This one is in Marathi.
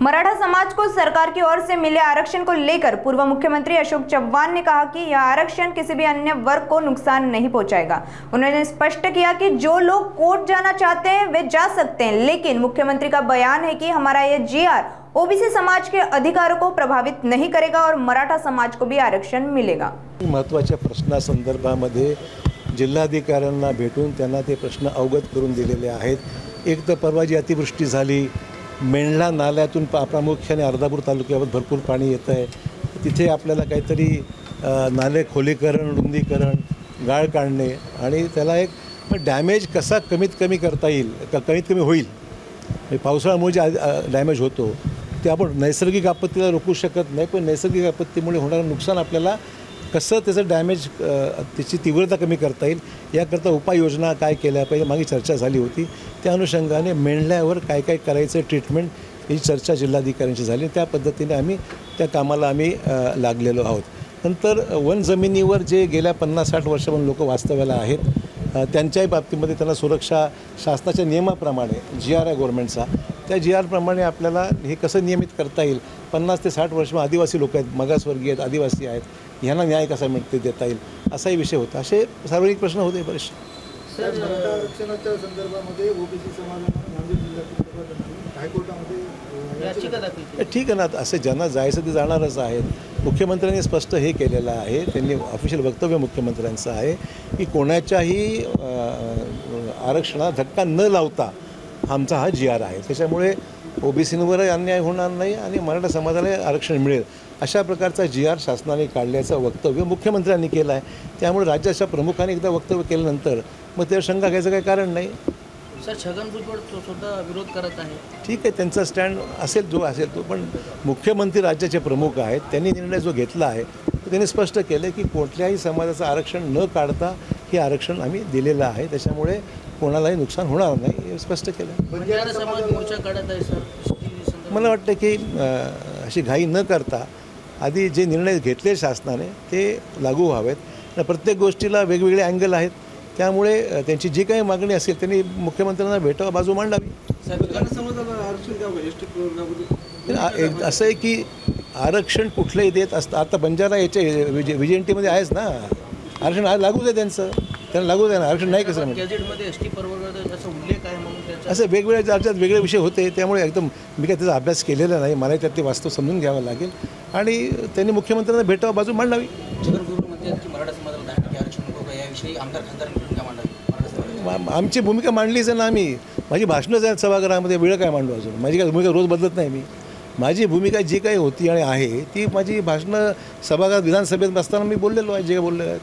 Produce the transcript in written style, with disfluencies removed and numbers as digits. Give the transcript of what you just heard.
मराठा समाज को सरकार की ओर से मिले आरक्षण को लेकर पूर्व मुख्यमंत्री अशोक चव्हाण ने कहा कि यह आरक्षण किसी भी अन्य वर्ग को नुकसान नहीं पहुंचाएगा। उन्होंने स्पष्ट किया कि जो लोग कोर्ट जाना चाहते हैं वे जा सकते हैं, लेकिन मुख्यमंत्री का बयान है कि हमारा यह जीआर ओबीसी समाज के अधिकारों को प्रभावित नहीं करेगा और मराठा समाज को भी आरक्षण मिलेगा। महत्त्वाच्या प्रश्नासंदर्भामध्ये जिल्हाधिकाऱ्यांना भेटून त्यांना ते प्रश्न अवगत करून दिलेले आहेत। एक तर परवा जी अतिवृष्टी झाली, मेंढला नाल्यातून प्रामुख्याने अर्धापूर तालुक्यावर भरपूर पाणी येतं आहे। तिथे आपल्याला काहीतरी नाले खोलीकरण, रुंदीकरण, गाळ काढणे आणि त्याला एक डॅमेज कसा कमीत कमी करता येईल, कमीत कमी होईल। पावसाळ्यामुळे जे डॅमेज होतो ते आपण नैसर्गिक आपत्तीला रोखू शकत नाही, पण नैसर्गिक आपत्तीमुळे होणारं नुकसान आपल्याला कसं त्याचं डॅमेज त्याची तीव्रता कमी करता येईल याकरता उपाययोजना काय केल्या पाहिजे मागे चर्चा झाली होती। त्या अनुषंगाने मेंढल्यावर काय काय करायचं ट्रीटमेंट ही चर्चा जिल्हाधिकाऱ्यांची झाली। त्या पद्धतीने आम्ही त्या कामाला लागलेलो आहोत। नंतर वन जमिनीवर जे गेल्या 50-60 वर्षापासून लोक वास्तव्याला आहेत त्यांच्याही बाबतीमध्ये त्यांना सुरक्षा शासनाच्या नियमाप्रमाणे GR आहे गव्हर्नमेंटचा, त्या GR प्रमाणे आपल्याला हे कसं नियमित करता येईल। 50 ते 60 वर्ष आदिवासी लोक आहेत, मागासवर्गीय आहेत, आदिवासी आहेत, ह्यांना न्याय कसा मिळते देता येईल असाही विषय होता। असे सार्वजनिक प्रश्न होते बरेचसे। मराठा आरक्षणाच्या संदर्भामध्ये ओबीसी समाजाने नांदेड जिल्ह्यातील हायकोर्टामध्ये याचिका दाखल केली। ठीक आहे ना, असे ज्यांना जायचं ते जाणारच आहेत। मुख्यमंत्र्यांनी स्पष्ट हे केलेलं आहे, त्यांनी ऑफिशियल वक्तव्य मुख्यमंत्र्यांचं आहे की कोणाच्याही आरक्षणाला धक्का न लावता आमचा हा GR आहे। त्याच्यामुळे ओबीसींवरही अन्याय होणार नाही आणि मराठा समाजाला आरक्षण मिळेल अशा प्रकारचा GR शासनाने काढल्याचं वक्तव्य मुख्यमंत्र्यांनी केलं आहे। त्यामुळे राज्याच्या प्रमुखांनी एकदा वक्तव्य केल्यानंतर मग त्यावर शंका घ्यायचं काही कारण नाही। सर, छगन भुजबळ सुद्धा विरोध करत आहे। ठीक आहे, त्यांचा स्टँड असेल जो असेल तो, पण मुख्यमंत्री राज्याचे प्रमुख आहेत, त्यांनी निर्णय जो घेतला आहे त्यांनी स्पष्ट केलं की कुठल्याही समाजाचं आरक्षण न काढता हे आरक्षण आम्ही दिलेलं आहे, त्याच्यामुळे कोणालाही नुकसान होणार नाही हे स्पष्ट केलं। बंजारा समाज मोर्चा काढत आहे सर। मला वाटतं की अशी घाई न करता आधी जे निर्णय घेतले शासनाने ते लागू व्हावेत। प्रत्येक गोष्टीला वेगवेगळे अँगल आहेत, त्यामुळे त्यांची जी काही मागणी असेल त्यांनी मुख्यमंत्र्यांना भेटावं, बाजू मांडावी। असं आहे की आरक्षण कुठलंही देत असतं। आता बंजारा याच्या VJNTमध्ये आहेच ना, आरक्षण लागूच आहे त्यांना लागूच आहे ना, आरक्षण नाही कसं असं वेगवेगळ्या राज्यात वेगळे विषय होते। त्यामुळे एकदम मी काय त्याचा अभ्यास केलेला नाही, मला त्यात ते वास्तव समजून घ्यावं लागेल आणि त्यांनी मुख्यमंत्र्यांना भेटावं, बाजू मांडावी। आमची भूमिका मांडलीच आहे ना आम्ही, माझी भाषणंच आहेत सभागृहामध्ये, वेळ काय मांडू अजून, माझी काय भूमिका रोज बदलत नाही मी। माझी भूमिका जी काही होती आणि आहे ती माझी भाषणं सभागृहात विधानसभेत असताना मी बोललेलो आहे, जे बोललेलो आहे।